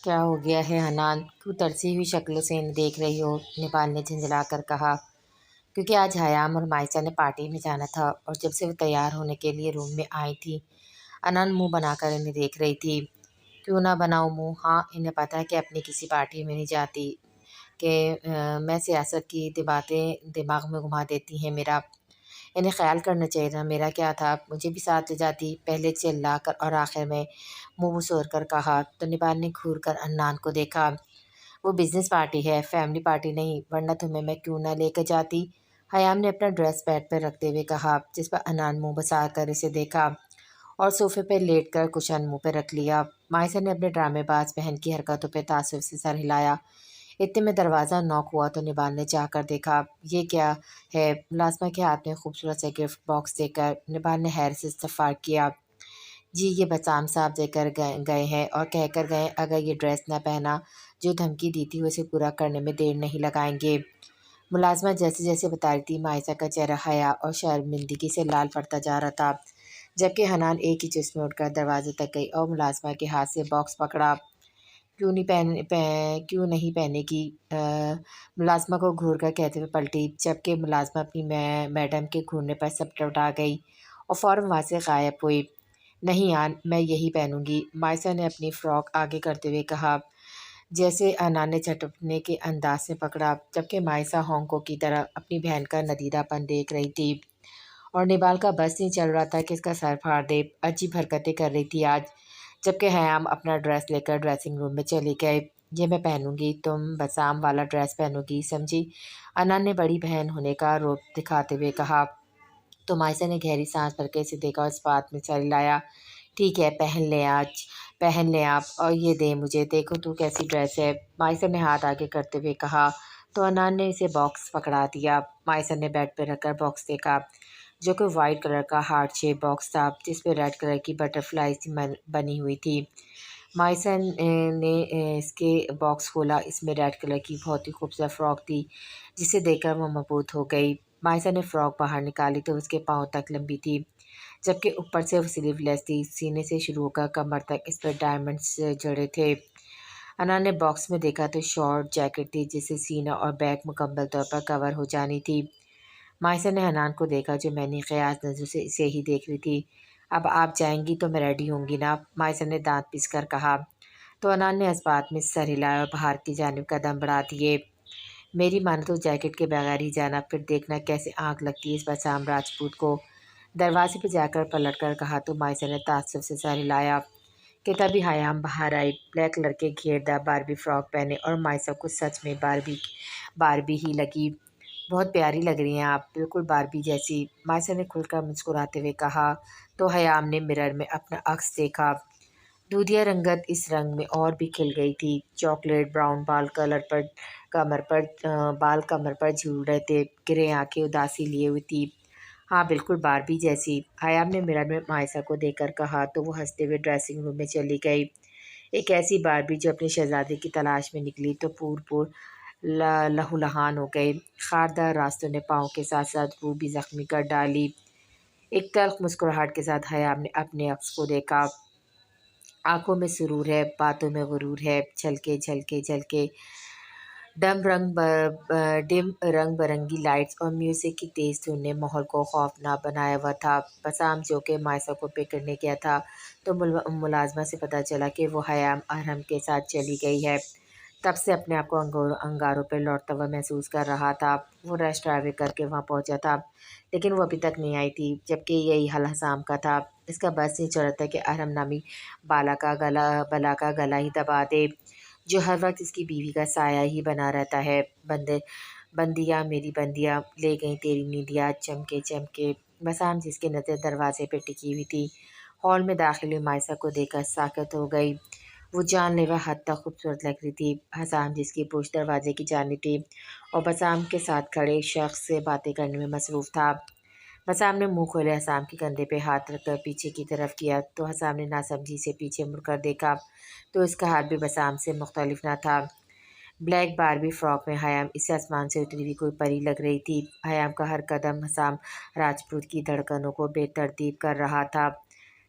کیا ہو گیا ہے حنان؟ کیوں ترسی ہوئی شکلوں سے انہیں دیکھ رہی ہو؟ نپال نے جھنجھلا کر کہا۔ کیونکہ آج حیام اور مائسہ نے پارٹی میں جانا تھا اور جب سے وہ تیار ہونے کے لیے روم میں آئی تھی حنان منہ بنا کر انہیں دیکھ رہی تھی۔ کیوں نہ بناؤں منہ؟ ہاں، انہیں پتہ ہے کہ اپنی کسی پارٹی میں نہیں جاتی کہ میں سیاست کی باتیں دماغ میں گھما دیتی ہیں میرا۔ انہیں خیال کرنا چاہیے تھا، میرا کیا تھا، مجھے بھی ساتھ لے جاتی۔ پہلے چلا کر اور آخر میں منہ بسور کر کہا تو نپال نے گھور کر حنان کو دیکھا۔ وہ بزنس پارٹی ہے، فیملی پارٹی نہیں، ورنہ تمہیں میں کیوں نہ لے کے جاتی؟ حیام نے اپنا ڈریس بیڈ پر رکھتے ہوئے کہا، جس پر حنان منہ بسا کر اسے دیکھا اور صوفے پہ لیٹ کر کشن منہ پہ رکھ لیا۔ مائسہ نے اپنے ڈرامے باز بہن کی حرکتوں پہ تاثر سے سر ہلایا۔ اتنے میں دروازہ ناک ہوا تو نپال نے چاہ کر دیکھا۔ یہ کیا ہے؟ ملازمہ کے ہاتھ میں خوبصورت سے گفٹ باکس دے کر نپال نے حیرت سے استفسار کیا۔ جی، یہ بسام صاحب دے کر گئے ہیں اور کہہ کر گئے اگر یہ ڈریس نہ پہنا جو دھمکی دی تھی اسے پورا کرنے میں دیر نہیں لگائیں گے۔ ملازمہ جیسے جیسے بتا رہی تھی مائسہ کا چہرہ حیا اور شرمندگی سے لال پڑتا جا رہا تھا، جبکہ حنان ایک ہی چیز میں اٹھ کر دروازے تک گئی اور ملازمہ کے ہاتھ سے باکس پکڑا۔ کیوں نہیں پہنے گی؟ ملازمہ کو گھور کر کہتے ہوئے پلٹی، جبکہ ملازمہ اپنی میڈم کے گھورنے پر سب لوٹا گئی اور فوراً وہاں سے غائب ہوئی۔ نہیں آن، میں یہی پہنوں گی، مائسہ نے اپنی فراک آگے کرتے ہوئے کہا، جیسے حنان نے جھٹکنے کے انداز سے پکڑا، جبکہ مائسہ ہانکوں کی طرح اپنی بہن کا ندیدہ پن دیکھ رہی تھی اور نپال کا بس نہیں چل رہا تھا کہ اس کا سر پھاڑ دے۔ عجیب حرکتیں کر رہی تھی آج، جبکہ حیام اپنا ڈریس لے کر ڈریسنگ روم میں چلی گئے۔ یہ میں پہنوں گی، تم بسام والا ڈریس پہنو گی، سمجھی؟ حنان نے بڑی بہن ہونے کا روب دکھاتے ہوئے کہا تو مائسہ نے گہری سانس بھر کے اسے دیکھا اور اس بات میں سر ہلایا۔ ٹھیک ہے، پہن لیں آپ، اور یہ دیں مجھے، دیکھو تو کیسی ڈریس ہے، مائسہ نے ہاتھ آگے کرتے ہوئے کہا تو حنان نے اسے باکس پکڑا دیا۔ مائسہ نے بیڈ پہ رکھ کر باکس دیکھا جو کہ وائٹ کلر کا ہارٹ شیپ باکس تھا جس پہ ریڈ کلر کی بٹر فلائی بنی ہوئی تھی۔ مائسہ نے اس کے باکس کھولا، اس میں ریڈ کلر کی بہت ہی خوبصورت فراک تھی جسے دیکھ کر وہ مبہوت ہو گئی۔ مائسہ نے فراک باہر نکالی تو اس کے پاؤں تک لمبی تھی، جبکہ اوپر سے وہ سلیو لیس تھی، سینے سے شروع ہو کر کمر تک اس پر ڈائمنڈز جڑے تھے۔ حنان نے باکس میں دیکھا تو شارٹ جیکٹ تھی جس سے سینہ اور بیک مکمل طور پر کور ہو جانی تھی۔ مائسہ نے حنان کو دیکھا جو میں نے خیاس نظروں سے اسے ہی دیکھ رہی تھی۔ اب آپ جائیں گی تو میں ریڈی ہوں گی نا؟ مائسہ نے دانت پیس کر کہا تو حنان نے اس بات میں سر ہلایا اور باہر کی جانب قدم بڑھا دیے۔ میری مانے تو جیکٹ کے بغیر ہی جانا، پھر دیکھنا کیسے آنکھ لگتی ہے اس بسام راجپوت کو۔ دروازے پہ جا کر پلٹ کر کہا تو مائسہ نے تعصب سے سر ہلایا کہ تبھی حیام باہر آئی، بلیک کلر کے گھیردار باربی فراک پہنے، اور مائسہ کو سچ میں باربی ہی لگی۔ بہت پیاری لگ رہی ہیں آپ، بالکل باربی جیسی، مائسہ نے کھل کر مسکراتے ہوئے کہا تو حیام نے مرر میں اپنا عکس دیکھا۔ دودھیا رنگت اس رنگ میں اور بھی کھل گئی تھی، چاکلیٹ براؤن بال کمر پر جھول رہے تھے، گرے آنکھیں اداسی لیے ہوئی تھی۔ ہاں بالکل باربی جیسی، حیام نے مرر میں مائسہ کو دیکھ کر کہا تو وہ ہنستے ہوئے ڈریسنگ روم میں چلی گئی۔ ایک ایسی باربی جو اپنے شہزادے کی تلاش میں نکلی تو پور لہولہان ہو گئی۔ خاردار راستوں نے پاؤں کے ساتھ ساتھ روح بھی زخمی کر ڈالی۔ ایک تلخ مسکراہٹ کے ساتھ حیام نے اپنے عکس کو دیکھا۔ آنکھوں میں سرور ہے، باتوں میں غرور ہے، جھلکے ڈم رنگ برنگی لائٹس اور میوزک کی تیز دھن نے ماحول کو خوفناک بنایا ہوا تھا۔ بسام جو کہ مائسہ کو پک کرنے گیا تھا تو ملازمہ سے پتہ چلا کہ وہ حیام ارحم کے ساتھ چلی گئی ہے، تب سے اپنے آپ کو انگاروں پہ لوٹتا ہوا محسوس کر رہا تھا۔ وہ ریش ڈرائیو کر کے وہاں پہنچا تھا لیکن وہ ابھی تک نہیں آئی تھی، جبکہ یہی حل حسام کا تھا، اس کا بس نہیں چل رہا تھا کہ ارحم نامی بلا کا گلا ہی دبا دے جو ہر وقت اس کی بیوی کا سایہ ہی بنا رہتا ہے۔ بندیا میری بندیا، لے گئیں تیری نیندیا چمکے۔ بسام جس کی نظر دروازے پہ ٹکی ہوئی تھی ہال میں داخل ہوئی مائسہ کو دیکھ کر ساکت ہو گئی۔ وہ جان لیوا حد تک خوبصورت لگ رہی تھی۔ حسام جس کی پشت دروازے کی جانب تھی اور بسام کے ساتھ کھڑے شخص سے باتیں کرنے میں مصروف تھا۔ بسام نے منہ کھولے حسام کے کندھے پہ ہاتھ رکھ کر پیچھے کی طرف کیا تو حسام نے ناسمجھی سے پیچھے مڑ کر دیکھا تو اس کا ہاتھ بھی بسام سے مختلف نہ تھا۔ بلیک باربی فراک میں حیام اس سے آسمان سے اتری ہوئی کوئی پری لگ رہی تھی۔ حیام کا ہر قدم حسام راجپوت کی دھڑکنوں کو بے ترتیب کر رہا تھا۔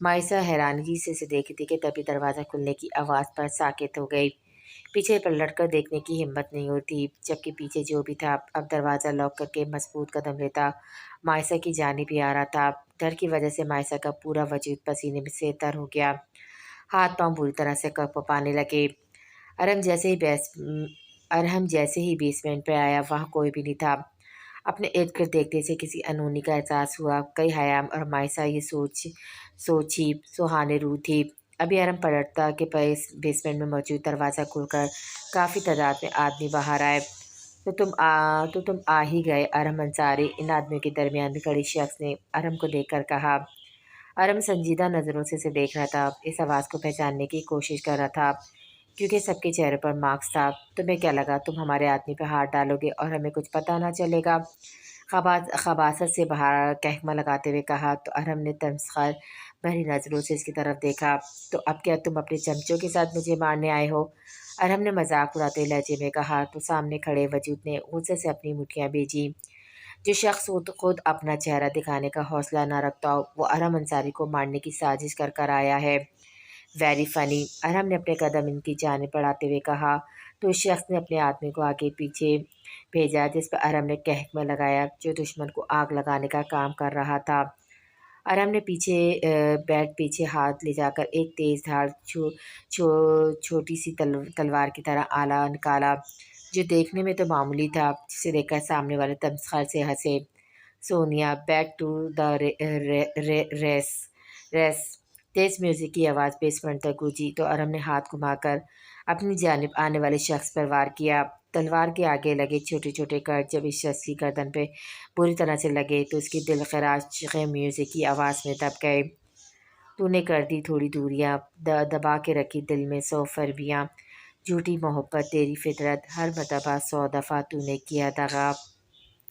مائسا حیرانگی سے اسے دیکھی تھی کہ تبھی دروازہ کھلنے کی آواز پر ساکت ہو گئی۔ پیچھے پلٹ کر دیکھنے کی ہمت نہیں ہوتی، جبکہ پیچھے جو بھی تھا اب دروازہ لاک کر کے مضبوط قدم لیتا مائسا کی جانب ہی آ رہا تھا۔ ڈر کی وجہ سے مائسا کا پورا وجود پسینے میں سے تر ہو گیا، ہاتھ پاؤں بری طرح سے کانپنے لگے۔ ارہم جیسے ہی بیسمنٹ پہ آیا وہاں کوئی بھی نہیں تھا۔ اپنے ارد گرد دیکھتے سے کسی انہونی کا احساس ہوا، کئی حیام اور مائسا یہ سوچی سہانے روح تھی۔ ابھی ارہم پلٹتا کہ بیسمنٹ میں موجود دروازہ کھل کر کافی تعداد میں آدمی باہر آئے۔ تو تم آ ہی گئے ارہم انصاری، ان آدمیوں کے درمیان میں کھڑی شخص نے ارہم کو دیکھ کر کہا۔ ارہم سنجیدہ نظروں سے اسے دیکھ رہا تھا، اس آواز کو پہچاننے کی کوشش کر رہا تھا کیونکہ سب کے چہرے پر ماسک تھا۔ تمہیں کیا لگا تم ہمارے آدمی پہ ہاتھ ڈالو گے اور ہمیں کچھ پتہ نہ چلے گا؟ خباثت سے باہر کہکمہ لگاتے ہوئے کہا تو ارہم نے تمسخر بھری نظروں سے اس کی طرف دیکھا۔ تو اب کیا تم اپنے چمچوں کے ساتھ مجھے مارنے آئے ہو؟ ارہم نے مذاق اڑاتے لہجے میں کہا تو سامنے کھڑے وجود نے غصے سے اپنی مٹھیاں بھیجی۔ جو شخص خود اپنا چہرہ دکھانے کا حوصلہ نہ رکھتا ہو وہ ارہم انصاری کو مارنے کی سازش کر کر آیا ہے۔ ویری فنی، ارہم نے اپنے قدم ان کی جانب بڑھاتے ہوئے کہا تو اس شخص نے اپنے آدمی کو آگے پیچھے بھیجا جس پر ارہم نے کہکمہ لگایا جو دشمن کو آگ لگانے کا کام کر رہا تھا۔ ارہم نے پیچھے ہاتھ لے جا کر ایک تیز دھار چھوٹی سی تلوار کی طرح آلہ نکالا جو دیکھنے میں تو معمولی تھا، جسے دیکھ کر سامنے والے تمسخر سے ہنسے۔ Sonia, back to the race. تیز میوزک کی آواز بیسمنٹ تک گونجی تو ارہم نے ہاتھ گھما کر اپنی جانب آنے والے شخص پر وار کیا۔ تلوار کے آگے لگے چھوٹے چھوٹے کٹ جب اس شخص کی گردن پہ بری طرح سے لگے تو اس کی دل خراش چیخیں میوزک کی آواز میں دب گئے۔ تو نے کر دی تھوڑی دوریاں، دبا کے رکھی دل میں 100 فربیاں، جھوٹی محبت تیری فطرت، ہر مرتبہ 100 دفعہ تو نے کیا دغا۔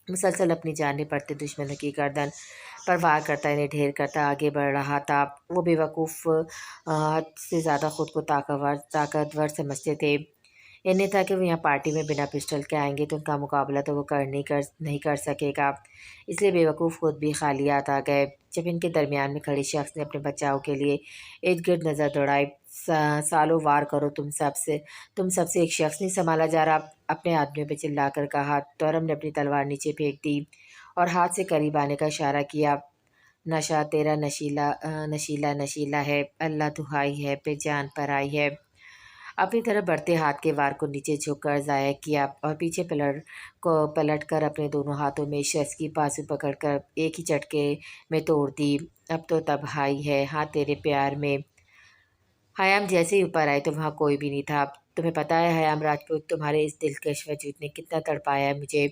مسلسل اپنی جانب بڑھتے دشمنوں کی گردن پر وار کرتا انہیں ڈھیر کرتا آگے بڑھ رہا تھا۔ وہ بے وقوف حد سے زیادہ خود کو طاقتور سمجھتے تھے۔ انہیں تھا کہ وہ یہاں پارٹی میں بنا پسٹل کے آئیں گے تو ان کا مقابلہ تو وہ نہیں کر سکے گا، اس لیے بے وقوف خود بھی خالیات آ گئے۔ جب ان کے درمیان میں کھڑے شخص نے اپنے بچاؤ کے لیے ارد گرد نظر دوڑائی، سالو وار کرو، تم سب سے ایک شخص نہیں سنبھالا جا رہا، اپنے آدمیوں پہ چلا کر کہا تو ارہم نے اپنی تلوار نیچے پھینک دی اور ہاتھ سے قریب آنے کا اشارہ کیا۔ نشہ تیرا نشیلا ہے، اللہ دہائی ہے پہ جان پر آئی ہے۔ اپنی طرف بڑھتے ہاتھ کے وار کو نیچے جھک کر ضائع کیا اور پیچھے پلٹ کر اپنے دونوں ہاتھوں میں شخص کی بازو پکڑ کر ایک ہی جھٹکے میں توڑ دی۔ اب تو تب ہائی ہے، ہاں تیرے پیار میں۔ حیام جیسے ہی اوپر آئے تو وہاں کوئی بھی نہیں تھا۔ تمہیں پتہ ہے حیام راجپوت، تمہارے اس دلکش وجود نے کتنا تڑپایا ہے مجھے۔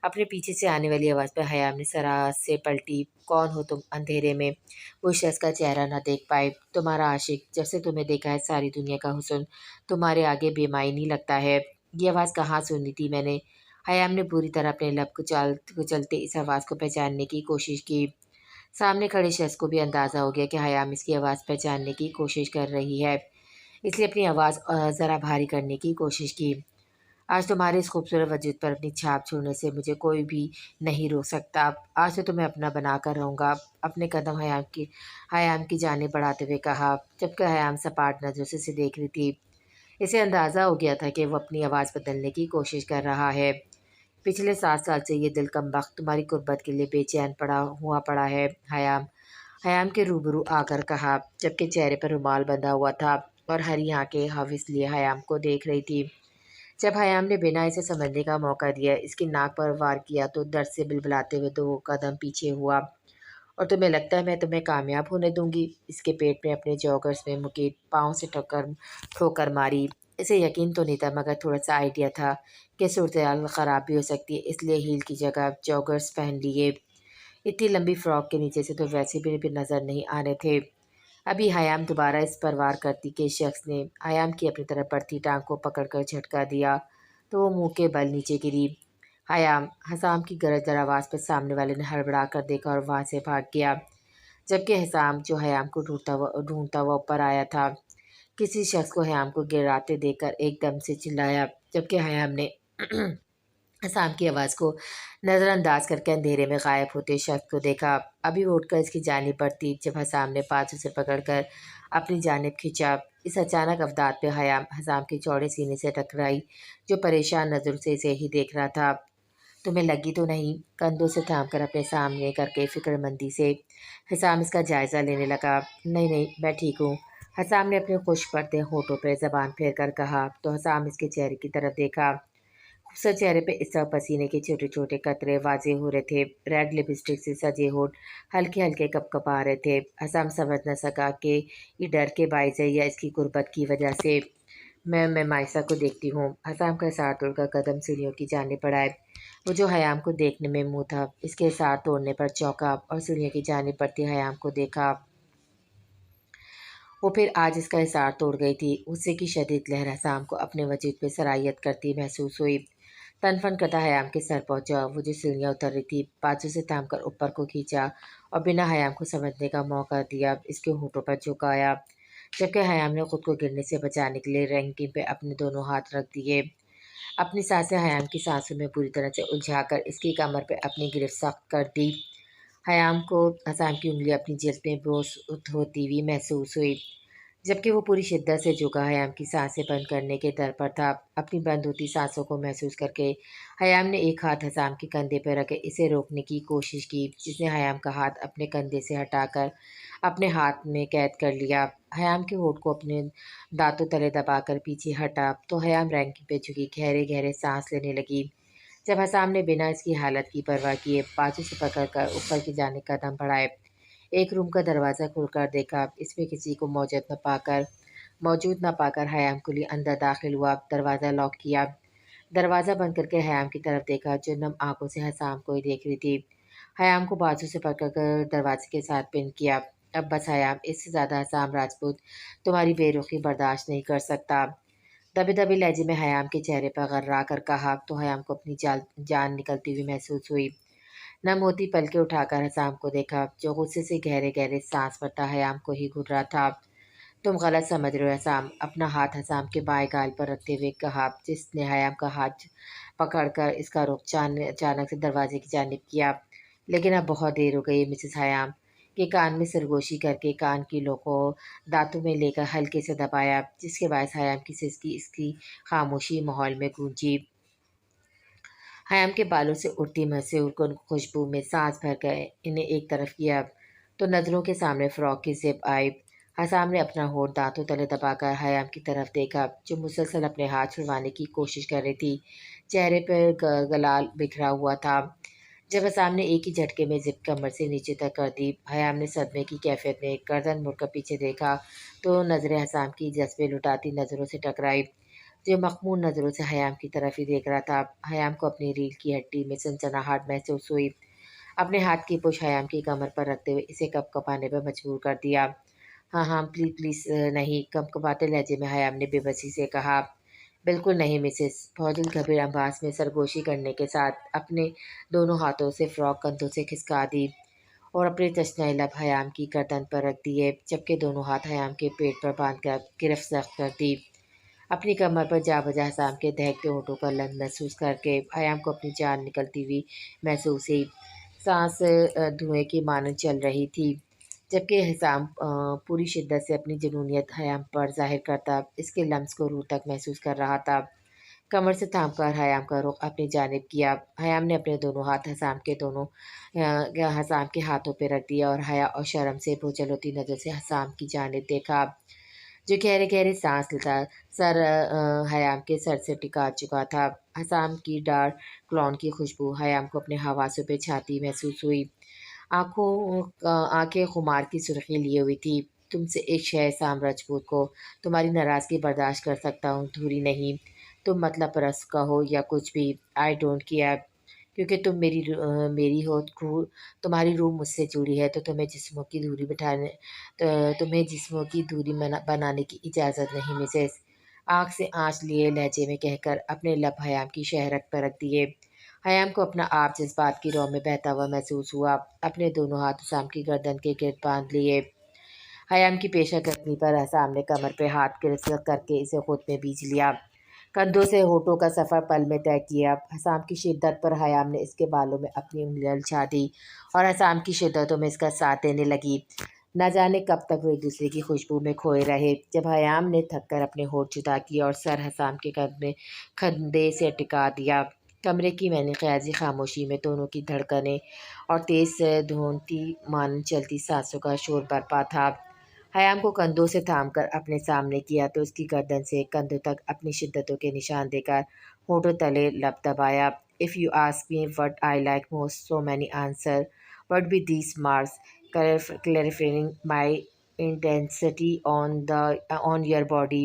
اپنے پیچھے سے آنے والی آواز پر حیام نے سراہ سے پلٹی۔ کون ہو تم؟ اندھیرے میں وہ شخص کا چہرہ نہ دیکھ پائے۔ تمہارا عاشق، جب سے تمہیں دیکھا ہے ساری دنیا کا حسن تمہارے آگے بے معنی لگتا ہے۔ یہ آواز کہاں سنی تھی میں نے؟ حیام نے بری طرح اپنے لب کچلتے اس آواز کو پہچاننے کی کوشش کی۔ سامنے کھڑے شخص کو بھی اندازہ ہو گیا کہ حیام اس کی آواز پہچاننے کی کوشش کر رہی ہے، اس لیے اپنی آواز ذرا بھاری کرنے کی کوشش کی۔ آج تمہارے اس خوبصورت وجود پر اپنی چھاپ چھوڑنے سے مجھے کوئی بھی نہیں روک سکتا۔ آج سے تمہیں اپنا بنا کر رہوں گا، اپنے قدم حیام کی جانب بڑھاتے ہوئے کہا، جبکہ حیام سپاٹ نظروں سے اسے دیکھ رہی تھی۔ اسے اندازہ ہو گیا تھا کہ وہ اپنی آواز بدلنے کی کوشش کر رہا ہے۔ پچھلے 7 سال سے یہ دل کم بخت تمہاری قربت کے لیے بے چین پڑا ہے حیام کے روبرو آ کر کہا، جبکہ چہرے پر رومال بندھا ہوا تھا اور ہری آنکھیں حوث لیے حیام کو دیکھ رہی تھی۔ جب حیام نے بنا اسے سمجھنے کا موقع دیا اس کی ناک پر وار کیا تو درد سے بلبلاتے ہوئے 2 قدم پیچھے ہوا۔ اور تمہیں لگتا ہے میں تمہیں کامیاب ہونے دوں گی؟ اس کے پیٹ میں اپنے جوگرز میں مکیٹ پاؤں سے ٹھوکر ماری۔ اسے یقین تو نہیں تھا مگر تھوڑا سا آئیڈیا تھا کہ صورتحال خراب بھی ہو سکتی ہے، اس لیے ہیل کی جگہ جوگرز پہن لیے۔ اتنی لمبی فراک کے نیچے سے تو ویسے بھی نظر نہیں آنے تھے۔ ابھی حیام دوبارہ اس پر وار کرتی کہ شخص نے حیام کی اپنی طرف بڑھتی ٹانگ کو پکڑ کر جھٹکا دیا تو وہ منہ کے بل نیچے گری۔ حسام کی گرجدار آواز پر سامنے والے نے ہڑبڑا کر دیکھا اور وہاں سے بھاگ گیا، جبکہ حسام جو حیام کو ڈھونڈتا ہوا اوپر آیا تھا کسی شخص کو حیام کو گراتے دیکھ کر ایک دم سے چلایا، جبکہ حیام نے حسام کی آواز کو نظر انداز کر کے اندھیرے میں غائب ہوتے شخص کو دیکھا۔ ابھی وہ اٹھ کر اس کی جانب بڑھتی جب حسام نے بازو سے پکڑ کر اپنی جانب کھینچا۔ اس اچانک افداد پہ حسام کے چوڑے سینے سے ٹکرائی، جو پریشان نظر سے اسے ہی دیکھ رہا تھا۔ تمہیں لگی تو نہیں؟ کندھوں سے تھام کر اپنے سامنے کر کے فکر مندی سے حسام اس کا جائزہ لینے لگا۔ نہیں نہیں، میں ٹھیک ہوں، حسام نے اپنے خشک پڑتے ہونٹوں پہ زبان پھیر کر کہا تو حسام اس کے چہرے کی طرف دیکھا۔ خوبصورت چہرے پہ اس وقت پسینے کے چھوٹے چھوٹے قطرے واضح ہو رہے تھے۔ ریڈ لپسٹک سے سجے ہونٹ ہلکے ہلکے کپ کپا رہے تھے۔ حسام سمجھ نہ سکا کہ یہ ڈر کے باعث ہے یا اس کی غربت کی وجہ سے۔ میں مائسہ کو دیکھتی ہوں۔ حسام کا احسار توڑ کر قدم سیڑھیوں کی جانب بڑھائے۔ وہ جو حیام کو دیکھنے میں منہ تھا، اس کے احسار توڑنے پر چونکا اور سیڑھیوں کی جانب بڑھتی حیام کو دیکھا۔ وہ پھر آج اس کا احسار توڑ گئی تھی۔ غصے کی شدید لہر حسام کو اپنے وجود پہ سرایت کرتی محسوس ہوئی۔ تن فن کرتا حیام کے سر پہنچا۔ وہ جو سیڑھیاں اتر رہی تھی، بازو سے تھام کر اوپر کو کھینچا اور بنا حیام کو سمجھنے کا موقع دیا اس کے ہونٹوں پر جھکایا، جبکہ حیام نے خود کو گرنے سے بچانے کے لیے رینکی پہ اپنے دونوں ہاتھ رکھ دیے۔ اپنی سانسیں حیام کی سانسوں میں پوری طرح سے الجھا کر اس کی کمر پہ اپنی گرفت سخت کر دی۔ حیام کو حسام کی انگلیاں اپنی جلد میں بوس ہوتی ہوئی محسوس ہوئی، جبکہ وہ پوری شدت سے جھکا حیام کی سانسیں بند کرنے کے در پر تھا۔ اپنی بند ہوتی سانسوں کو محسوس کر کے حیام نے ایک ہاتھ حسام کے کندھے پر رکھ کے اسے روکنے کی کوشش کی، جس نے حیام کا ہاتھ اپنے کندھے سے ہٹا کر اپنے ہاتھ میں قید کر لیا۔ حیام کے ہونٹ کو اپنے دانتوں تلے دبا کر پیچھے ہٹا تو حیام رینکی پہ جھکی گہرے گہرے سانس لینے لگی۔ جب حسام نے بنا اس کی حالت کی پرواہ کیے بازو سے پکڑ کر اوپر کی جانب قدم بڑھائے، ایک روم کا دروازہ کھول کر دیکھا، اس میں کسی کو موجود نہ پا کر حیام کے لیے اندر داخل ہوا۔ دروازہ لاک کیا، دروازہ بند کر کے حیام کی طرف دیکھا جو نم آنکھوں سے حسام کو ہی دیکھ رہی تھی۔ حیام کو بازو سے پکڑ کر دروازے کے ساتھ پن کیا۔ اب بس حیام، اس سے زیادہ حسام راجپوت تمہاری بے رخی برداشت نہیں کر سکتا، دبے دبے لہجے میں حیام کے چہرے پر غرا کر کہا تو حیام کو اپنی جان نکلتی ہوئی محسوس ہوئی۔ نم ہوتی پلکیں اٹھا کر حسام کو دیکھا، جو غصے سے گہرے گہرے سانس بھرتا حیام کو ہی گھور رہا تھا۔ تم غلط سمجھ رہے ہو حسام، اپنا ہاتھ حسام کے بائیں گال پر رکھتے ہوئے کہا، جس نے حیام کا ہاتھ پکڑ کر اس کا رخ اچانک سے دروازے کی جانب کیا۔ لیکن اب بہت دیر ہو گئی مسز حیام، کے کان میں سرگوشی کر کے کان کی لو کو دانتوں میں لے کر ہلکے سے دبایا، جس کے باعث حیام کی سسکی اس کی خاموشی ماحول میں گونجی۔ حیام کے بالوں سے اڑتی مسحور کن خوشبو میں سانس بھر کر انہیں ایک طرف کیا تو نظروں کے سامنے فراک کی زپ آئی۔ حسام نے اپنا ہونٹ دانتوں تلے دبا کر حیام کی طرف دیکھا، جو مسلسل اپنے ہاتھ چھڑوانے کی کوشش کر رہی تھی۔ چہرے پر گلال بکھرا ہوا تھا۔ جب حسام نے ایک ہی جھٹکے میں زپ کمر سے نیچے تک کر دی، حیام نے صدمے کی کیفیت میں گردن مڑ کر پیچھے دیکھا تو نظریں حسام کی جذبے لٹاتی نظروں سے ٹکرائی، جو مخمور نظروں سے حیام کی طرف ہی دیکھ رہا تھا۔ حیام کو اپنی ریڑھ کی ہڈی میں سنسناہٹ محسوس ہوئی۔ اپنے ہاتھ کی پش حیام کی کمر پر رکھتے ہوئے اسے کپ کپانے پر مجبور کر دیا۔ ہاں ہاں پلیز پلیز نہیں، کپ کپاتے لہجے میں حیام نے بے بسی سے کہا۔ بالکل نہیں مسز، فوجل گھبیر انداز میں سرگوشی کرنے کے ساتھ اپنے دونوں ہاتھوں سے فراک کندھوں سے کھسکا دی اور اپنے تشنہ لب حیام کی گردن پر رکھ دیے، جبکہ دونوں ہاتھ حیام کے پیٹ پر باندھ کر گرفت سخت کر دی۔ اپنی کمر پر جا بجا حسام کے دہکتے ہونٹوں کا لمس محسوس کر کے حیام کو اپنی جان نکلتی ہوئی محسوس ہوئی۔ سانس دھوئیں کی مانند چل رہی تھی، جبکہ حسام پوری شدت سے اپنی جنونیت حیام پر ظاہر کرتا اس کے لمس کو روح تک محسوس کر رہا تھا۔ کمر سے تھام کر حیام کا رخ اپنی جانب کیا۔ حیام نے اپنے دونوں ہاتھ حسام کے ہاتھوں پہ رکھ دیا اور حیا اور شرم سے بوجھل ہوتی نظر سے حسام کی جانب دیکھا، جو گہرے گہرے سانس لیتا سر حیام کے سر سے ٹکا چکا تھا۔ حسام کی ڈارک کلون کی خوشبو حیام کو اپنے حواسوں پہ چھاتی محسوس ہوئی۔ آنکھیں خمار کی سرخی لیے ہوئی تھی۔ تم سے ایک شے حسام راجپوت کو تمہاری ناراضگی برداشت کر سکتا ہوں، دھوری نہیں، تم مطلب پرست کہو یا کچھ بھی، آئی ڈونٹ کیئر، کیونکہ تم میری ہو، تمہاری روح مجھ سے جڑی ہے تو تمہیں جسموں کی دوری بنانے کی اجازت نہیں مسز، آنکھ سے آنچ لیے لہجے میں کہہ کر اپنے لب حیام کی شہرک پر رکھ دیے۔ حیام کو اپنا آپ جذبات کی رو میں بہتا ہوا محسوس ہوا، اپنے دونوں ہاتھ حسام کی گردن کے گرد باندھ لیے۔ حیام کی پیشہ قدمی پر حسام نے کمر پہ ہاتھ گرفت کر کے اسے خود میں بیچ لیا۔ کندھوں سے ہونٹوں کا سفر پل میں طے کیا۔ حسام کی شدت پر حیام نے اس کے بالوں میں اپنی انگلیاں الجھا دی اور حسام کی شدتوں میں اس کا ساتھ دینے لگی۔ نہ جانے کب تک وہ ایک دوسرے کی خوشبو میں کھوئے رہے۔ جب حیام نے تھک کر اپنے ہونٹ جدا کیے اور سر حسام کے کندھے سے ٹکا دیا، کمرے کی میں نے قیاسی خاموشی میں دونوں کی دھڑکنیں اور تیز دھونتی مانند چلتی سانسوں کا شور برپا تھا۔ حیام کو کندھوں سے تھام کر اپنے سامنے کیا تو اس کی گردن سے کندھوں تک اپنی شدتوں کے نشان دے کر ہونٹوں تلے لب دبایا۔ "If you ask me what I like most, so many answer would be these marks, clarifying my intensity on your body."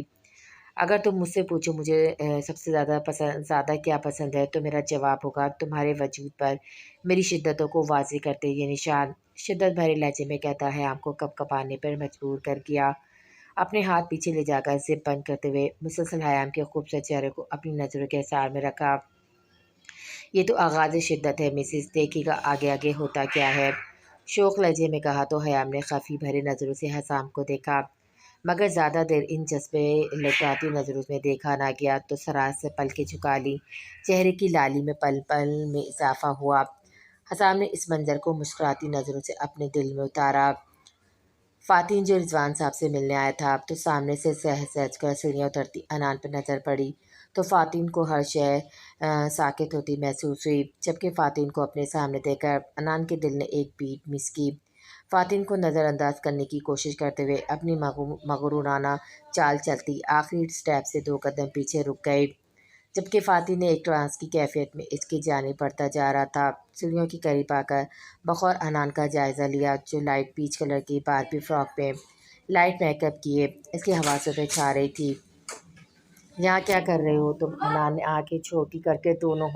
اگر تم مجھ سے پوچھو مجھے سب سے زیادہ کیا پسند ہے تو میرا جواب ہوگا تمہارے وجود پر میری شدتوں کو واضح کرتے یہ نشان۔ شدت بھرے لہجے میں کہتا حیام کو کپ کپانے پر مجبور کر گیا۔ اپنے ہاتھ پیچھے لے جا کر زپ بند کرتے ہوئے مسلسل حیام کے خوبصورت چہرے کو اپنی نظروں کے حصار میں رکھا۔ "یہ تو آغاز شدت ہے مسز، دیکھیے گا آگے آگے ہوتا کیا ہے." شوق لہجے میں کہا تو حیام نے خفی بھرے نظروں سے حسام کو دیکھا، مگر زیادہ دیر ان جذبے لٹاتی نظروں میں دیکھا نہ گیا تو سراج سے پلکیں جھکا لیں۔ چہرے کی لالی میں پل پل میں اضافہ ہوا۔ حسام نے اس منظر کو مسکراتی نظروں سے اپنے دل میں اتارا۔ فاتن جو رضوان صاحب سے ملنے آیا تھا تو سامنے سے سہج سہج کر سیڑھیاں اترتی انان پر نظر پڑی تو فاتن کو ہر شے ساکت ہوتی محسوس ہوئی، جبکہ فاتن کو اپنے سامنے دیکھ کر انان کے دل نے ایک بیٹ مس کی۔ فاتن کو نظر انداز کرنے کی کوشش کرتے ہوئے اپنی مغرورانہ چال چلتی آخری سٹیپ سے 2 قدم پیچھے رک گئی، جبکہ فاتن نے ایک ٹرانس کی کیفیت میں اس کی جانب بڑھتا جا رہا تھا۔ سیڑھیوں کے قریب آ کر بغور انان کا جائزہ لیا جو لائٹ پیچ کلر کی باربی فراک میں لائٹ میک اپ کیے اس کی حواسوں پہ چھا رہی تھی۔ "یہاں کیا کر رہے ہو تم؟" انان نے آنکھیں چھوٹی کر کے دونوں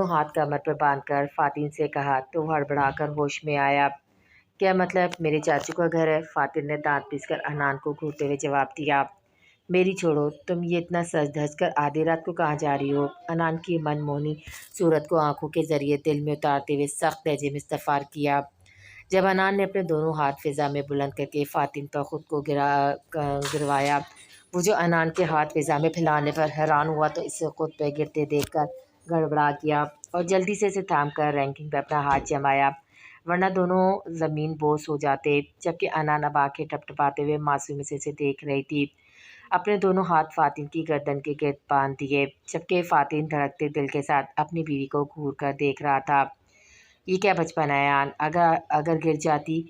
ہاتھ کمر پر باندھ کر فاتن سے کہا تو وہ ہڑبڑا کر ہوش میں آیا۔ "کیا مطلب میرے چاچو کا گھر ہے؟" فاتن نے دانت پیس کر انان کو گھورتے ہوئے جواب دیا۔ "میری چھوڑو، تم یہ اتنا سج دھج کر آدھی رات کو کہاں جا رہی ہو؟" انان کی من موہنی صورت کو آنکھوں کے ذریعے دل میں اتارتے ہوئے سخت لہجے میں استفسار کیا۔ جب انان نے اپنے دونوں ہاتھ فضا میں بلند کر کے فاتن پر خود کو گروایا، وہ جو انان کے ہاتھ فضا میں پھیلانے پر حیران ہوا تو اسے خود پہ گرتے دیکھ کر گڑبڑا گیا اور جلدی سے اسے تھام کر رینکنگ پہ اپنا ہاتھ جمایا، ورنہ دونوں زمین بوس ہو جاتے۔ جبکہ انان اب آنکھیں ٹپٹپاتے ہوئے معصومی سے اسے دیکھ رہی تھی، اپنے دونوں ہاتھ فاتن کی گردن کے گرد باندھ دیے، جبکہ فاتن دھڑکتے دل کے ساتھ اپنی بیوی کو گھور کر دیکھ رہا تھا۔ "یہ کیا بچپن ہے آن، اگر گر جاتی؟"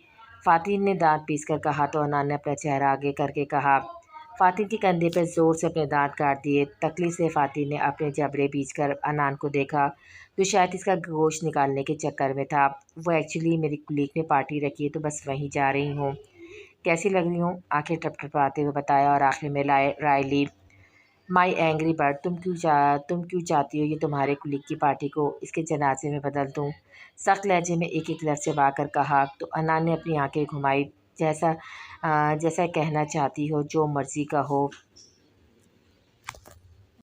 فاتن نے دانت پیس کر کہا تو انان نے اپنا چہرہ آگے کر کے کہا۔ فاتن کے کندھے پر زور سے اپنے دانت کاٹ دیے۔ تکلی سے فاتن نے اپنے جبڑے بیچ کر انان کو دیکھا جو شاید اس کا گوشت نکالنے کے چکر میں تھا۔ "وہ ایکچولی میری کولیگ نے پارٹی رکھی ہے تو بس وہیں جا رہی ہوں۔ کیسی لگ رہی ہوں؟" آنکھیں ٹپٹپاتے ہوئے بتایا اور آخر میں رائے لی۔ "مائی اینگری برڈ، تم کیوں چاہتی ہو یہ تمہارے کولیگ کی پارٹی کو اس کے جنازے میں بدل دوں؟" سخت لہجے میں ایک ایک لفظ چبا کر کہا تو انان نے اپنی آنکھیں گھمائی۔ جیسا کہنا چاہتی ہو، جو مرضی کہو."